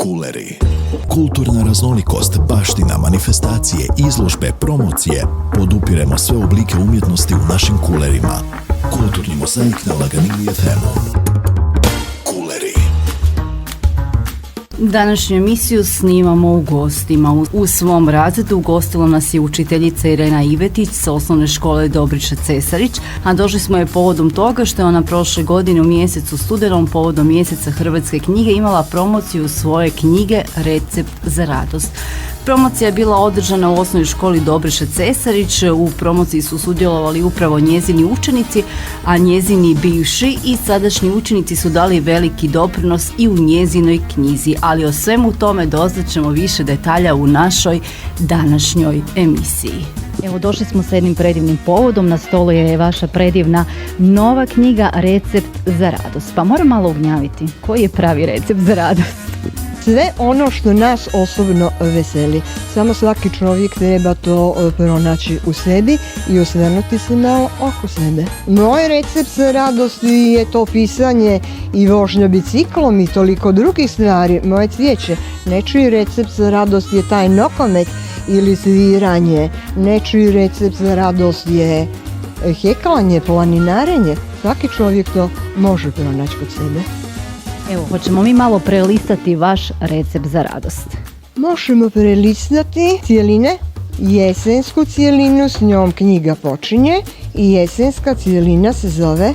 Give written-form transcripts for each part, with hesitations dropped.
Kuleri. Kulturna raznolikost, baština, manifestacije, izložbe, promocije. Podupiremo sve oblike umjetnosti u našim kulerima. Kulturni mozaik na Laganini FM-u. Kuleri. Današnju emisiju snimamo u gostima. U svom razredu ugostila nas je učiteljica Irena Ivetić sa osnovne škole Dobriša Cesarić, a došli smo je povodom toga što je ona prošle godine u mjesecu studenom povodom mjeseca hrvatske knjige imala promociju svoje knjige Recept za radost. Promocija je bila održana u osnovnoj školi Dobriša Cesarić. U promociji su sudjelovali upravo njezini učenici, a njezini bivši i sadašnji učenici su dali veliki doprinos i u njezinoj knjizi, ali o svemu tome doznat ćemo više detalja u našoj današnjoj emisiji. Evo, došli smo sa jednim predivnim povodom, na stolu je vaša predivna nova knjiga Recept za radost. Pa moram malo ugnjaviti, koji je pravi recept za radost? Sve ono što nas osobno veseli. Samo svaki čovjek treba to pronaći u sebi i osvrnuti se malo oko sebe. Moj recept za radost je to pisanje i vožnja biciklom i toliko drugih stvari. Moje cvijeće. Nečiji recept za radost je taj nogomet ili sviranje. Nečiji recept za radost je heklanje, planinarenje. Svaki čovjek to može pronaći kod sebe. Evo, hoćemo mi malo prelistati vaš recept za radost. Možemo prelistati cijeline, jesensku cijelinu, s njom knjiga počinje i jesenska cijelina se zove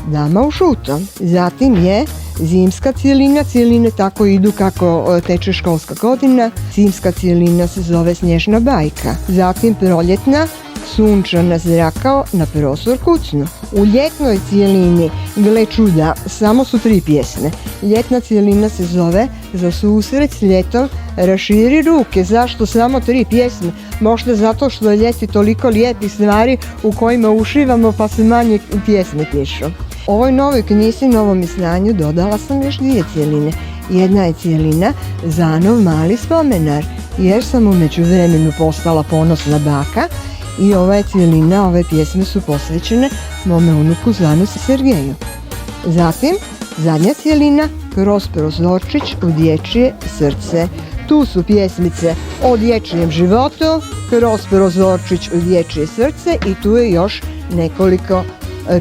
Dama u žutom. Zatim je zimska cijelina, cijeline tako idu kako teče školska godina. Zimska cijelina se zove Snježna bajka. Zatim proljetna, Sunčana zraka na prostor kucnu. U ljetnoj cijelini, gle čuda, samo su 3 pjesme. Ljetna cijelina se zove Za susret s ljetom raširi ruke. Zašto samo 3 pjesme? Možda zato što je ljeti toliko lijepih stvari u kojima uživamo pa se manje pjesme pišu. Ovoj novoj knjizi, novom izdanju dodala sam još 2 cijeline. Jedna je cijelina Zanov mali spomenar, jer sam u međuvremenu postala ponosna baka. I ova je cijelina, ove pjesme su posvećene mome unuku Zanu Sergeju. Zatim, zadnja cijelina, Kroz prozorčić u dječje srce. Tu su pjesmice o dječjem životu, Kroz prozorčić u dječje srce i tu je još nekoliko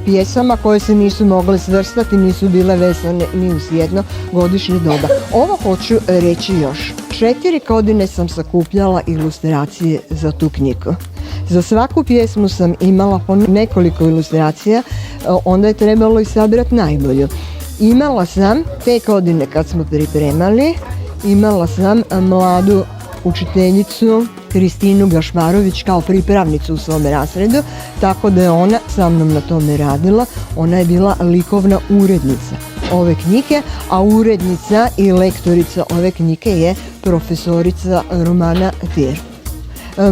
pjesama koje se nisu mogle svrstati, nisu bile vezane ni uz jedno godišnje doba. Ovo hoću reći još. 4 godine sam sakupljala ilustracije za tu knjigu. Za svaku pjesmu sam imala po nekoliko ilustracija, onda je trebalo i sabrati najbolju. Imala sam te godine kad smo pripremali, imala sam mladu učiteljicu Kristinu Gašparović kao pripravnicu u svom razredu, tako da je ona sa mnom na tome radila. Ona je bila likovna urednica ove knjige, a urednica i lektorica ove knjige je profesorica Romana Tier.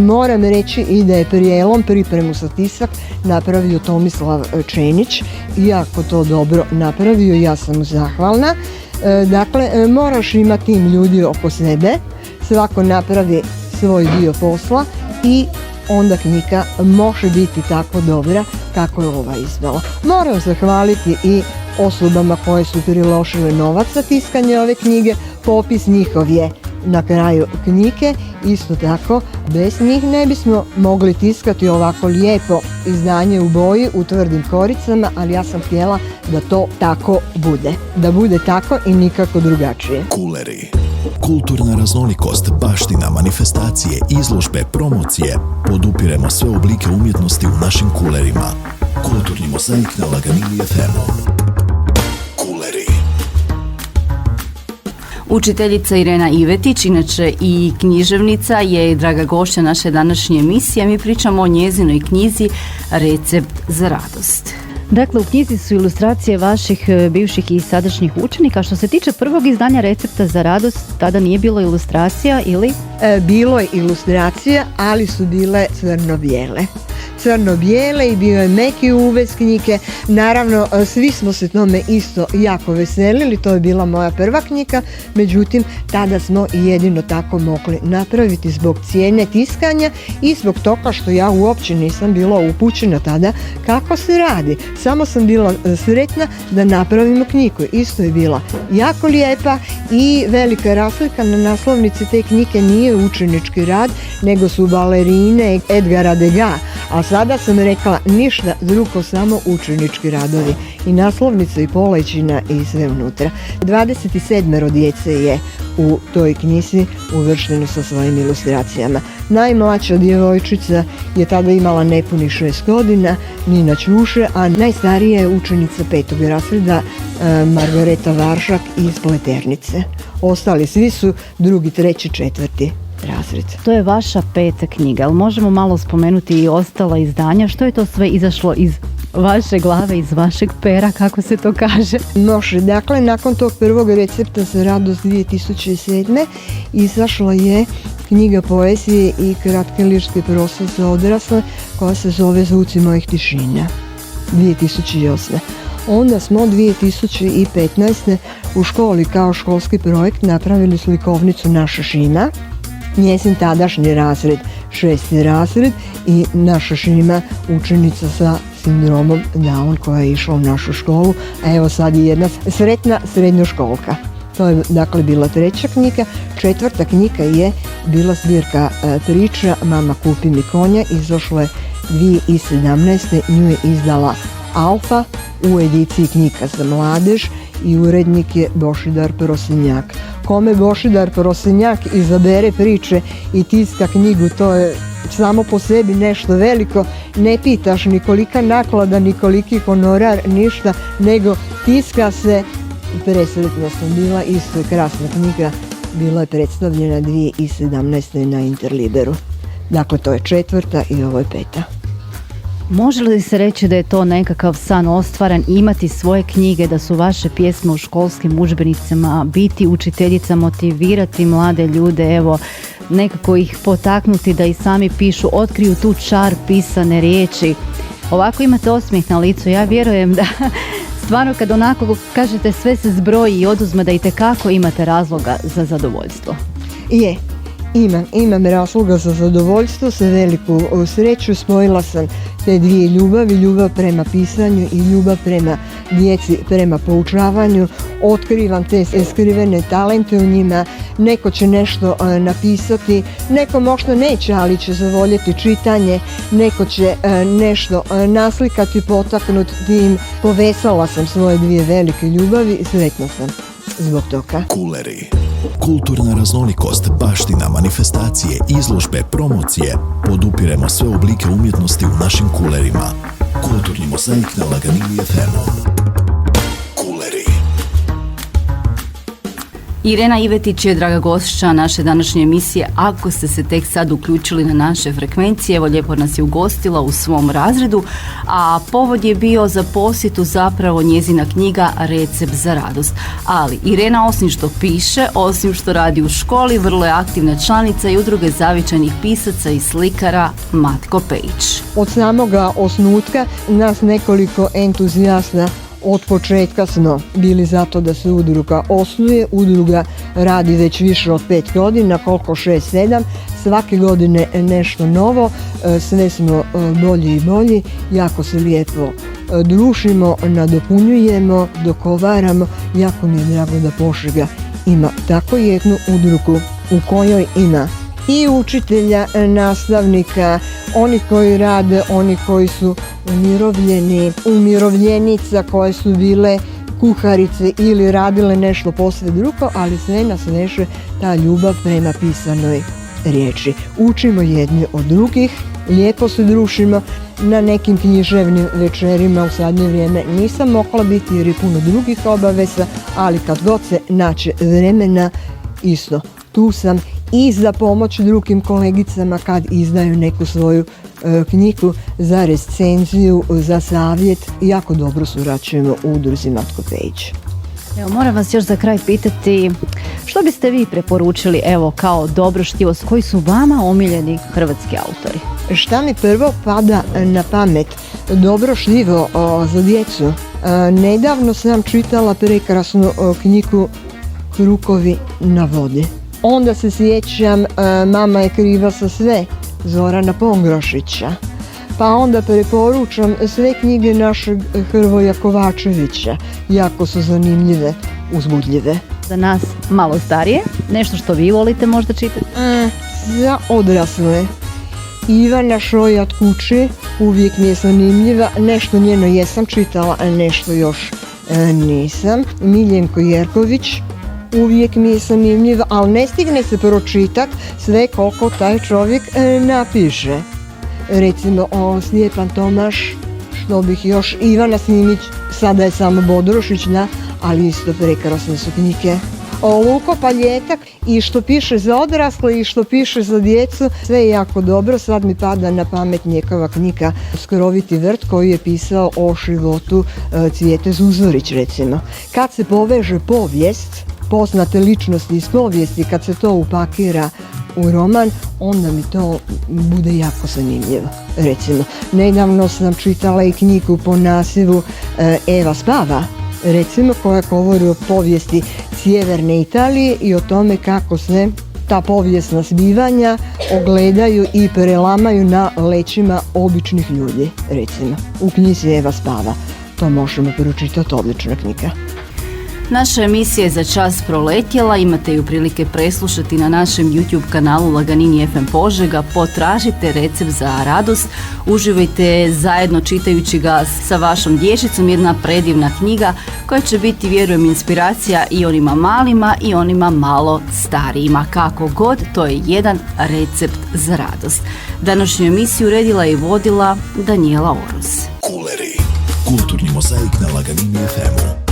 Moram reći i da je prijelom, pripremu za tisak napravio Tomislav Čenić, jako to dobro napravio, ja sam mu zahvalna. Dakle, moraš imati tim ljudi oko sebe, svako napravi svoj dio posla i onda knjiga može biti tako dobra kako je ova izvala. Moram zahvaliti i osobama koje su priložile novac za tiskanje ove knjige, popis njihov je na kraju knjige. Isto tako, bez njih ne bismo mogli tiskati ovako lijepo izdanje u boji, u tvrdim koricama, ali ja sam htjela da to tako bude. Da bude tako i nikako drugačije. Kuleri. Kulturna raznolikost, baština, manifestacije, izložbe, promocije. Podupiremo sve oblike umjetnosti u našim kulerima. Kulturni mozaik na Laganini FM-u. Učiteljica Irena Ivetić, inače i književnica, je draga gošća naše današnje emisije. Mi pričamo o njezinoj knjizi Recept za radost. Dakle, u knjizi su ilustracije vaših bivših i sadašnjih učenika. Što se tiče prvog izdanja Recepta za radost, tada nije bilo ilustracija ili? Bilo je ilustracija, ali su bile crno-bijele. crno-bijele i bio je meki uvez knjige. Naravno, svi smo se tome isto jako veselili, to je bila moja prva knjiga, međutim, tada smo i jedino tako mogli napraviti zbog cijene tiskanja i zbog toga što ja uopće nisam bila upućena tada kako se radi. Samo sam bila sretna da napravimo knjigu. Isto je bila jako lijepa i velika razlika na naslovnici te knjige nije učenički rad, nego su balerine Edgara Degas, a sada sam rekla ništa drugo, samo učenički radovi i naslovnica i polećina i sve unutra. 27 djece je u toj knjizi uvršteno sa svojim ilustracijama. Najmlađa djevojčica je tada imala nepunih 6 godina, Nina Ćuše, a najstarija je učenica 5. razreda Margareta Varšak iz Pleternice. Ostali svi su 2., 3., 4. razred. To je vaša 5. knjiga, ali možemo malo spomenuti i ostala izdanja. Što je to sve izašlo iz vaše glave, iz vašeg pera, kako se to kaže? Može, dakle, nakon tog prvog recepta za radost 2007. izašla je knjiga poezije i kratke lirske proze za odrasle koja se zove Zvuci mojih tišina 2008. Onda smo 2015. u školi kao školski projekt napravili slikovnicu Naša Šima, njezin tadašnji razred, 6. razred, i naša Šima učenica sa sindromom Down koja je išla u našu školu, a evo sad je jedna sretna srednjoškolka. To je dakle bila 3. knjiga. 4. knjiga je bila zbirka priča Mama kupi mi konja, izašla je 2017. Nju je izdala Alfa u ediciji knjiga za mladež i urednik je Božidar Prosenjak. Kome Božidar Prosenjak izabere priče i tiska knjigu, to je samo po sebi nešto veliko. Ne pitaš ni kolika naklada, ni koliki honorar, ništa, nego tiska se. Presretna sam bila, isto je krasna knjiga, bila je predstavljena 2017. na Interliberu. Dakle, to je 4. i ovo je 5. Može li se reći da je to nekakav san ostvaren, imati svoje knjige, da su vaše pjesme u školskim udžbenicima, biti učiteljica, motivirati mlade ljude, evo, nekako ih potaknuti da i sami pišu, otkriju tu čar pisane riječi? Ovako imate osmijeh na licu, ja vjerujem da stvarno kad onako kažete sve se zbroji i oduzme da itekako imate razloga za zadovoljstvo. Je, imam razloga za zadovoljstvo, sa veliku sreću spojila sam te dvije ljubavi, ljubav prema pisanju i ljubav prema djeci, prema poučavanju. Otkrivam te skrivene talente u njima, neko će nešto napisati, neko možda neće, ali će zavoljeti čitanje, neko će nešto naslikati, potaknuti tim. Povezala sam svoje dvije velike ljubavi i sretna sam zbog toga. Kuleri. Kulturna raznolikost, baština, manifestacije, izložbe, promocije. Podupiremo sve oblike umjetnosti u našim kulerima. Kulturni mozaik na Laganini FM-u. Kuleri. Irena Ivetić je draga gošća naše današnje emisije. Ako ste se tek sad uključili na naše frekvencije, evo lijepo nas je ugostila u svom razredu, a povod je bio za posjetu zapravo njezina knjiga Recept za radost. Ali Irena osim što piše, osim što radi u školi, vrlo je aktivna članica i udruge zavičajnih pisaca i slikara Matko Pejić. Od samoga osnutka nas nekoliko entuzijasta od početka smo bili zato da se udruga osnuje. Udruga radi već više od 5 godina, koliko 6-7, svake godine nešto novo, sve smo bolji i bolji, jako se lijepo družimo, nadopunjujemo, dogovaramo. Jako mi je drago da Požega ima tako jednu udrugu u kojoj ima i učitelja, nastavnika, oni koji rade, oni koji su umirovljeni, umirovljenica koje su bile kuharice ili radile nešto posve drugo, ali sve nas veže ta ljubav prema pisanoj riječi. Učimo jedni od drugih, lijepo se družimo. Na nekim književnim večerima u zadnje vrijeme nisam mogla biti jer je puno drugih obaveza, ali kad god se nađe vremena, isto tu sam i za pomoć drugim kolegicama kad izdaju neku svoju knjigu, za recenziju, za savjet. Jako dobro surađujemo u udruzi Matko Pejić. Evo, moram vas još za kraj pitati, što biste vi preporučili, evo, kao dobro štivo, koji su vama omiljeni hrvatski autori? Šta mi prvo pada na pamet? Dobro šljivo za djecu. Nedavno sam čitala prekrasnu knjigu Krukovi na vodi. Onda se sjećam Mama je kriva za sve Zorana Pongrošića. Pa onda preporučam sve knjige našeg Hrvoja Kovačevića. Jako su zanimljive, uzbudljive. Za nas malo starije, nešto što vi volite možda čitati? Za odrasle. Ivana Šojat kući, uvijek mi je zanimljiva, nešto njeno jesam čitala, a nešto još nisam. Miljenko Jerković, uvijek mi je zanimljiva, ali ne stigne se pročitat sve koliko taj čovjek napiše. Recimo Stjepan Tomaš, što bih još, Ivana Simić, sada je samo Bodrošić, ali isto prekrasne su knjige. Luko Paljetak, i što piše za odrasle i što piše za djecu, sve je jako dobro. Sad mi pada na pamet njegova knjiga Skroviti vrt koji je pisao o životu Cvijete Zuzorić recimo. Kad se poveže povijest, poznate ličnosti iz povijesti, kad se to upakira u roman, onda mi to bude jako zanimljivo. Recimo, nedavno sam čitala i knjigu po nazivu Eva spava, recimo, koja govori o povijesti sjeverne Italije i o tome kako se ta povijesna zbivanja ogledaju i prelamaju na leđima običnih ljudi, recimo. U knjizi Eva spava. To možemo pročitati, odlična knjiga. Naša emisija je za čas proletjela, imate ju prilike preslušati na našem YouTube kanalu Laganini FM Požega, potražite recept za radost, uživajte zajedno čitajući ga sa vašom dječicom, jedna predivna knjiga koja će biti, vjerujem, inspiracija i onima malima i onima malo starijima. Kako god, to je jedan recept za radost. Današnju emisiju uredila i vodila Danijela Orus. Kuleri. Kulturni mozaik na Laganini FM-u.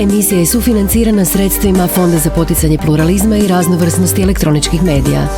Emisija je sufinancirana sredstvima Fonda za poticanje pluralizma i raznovrsnosti elektroničkih medija.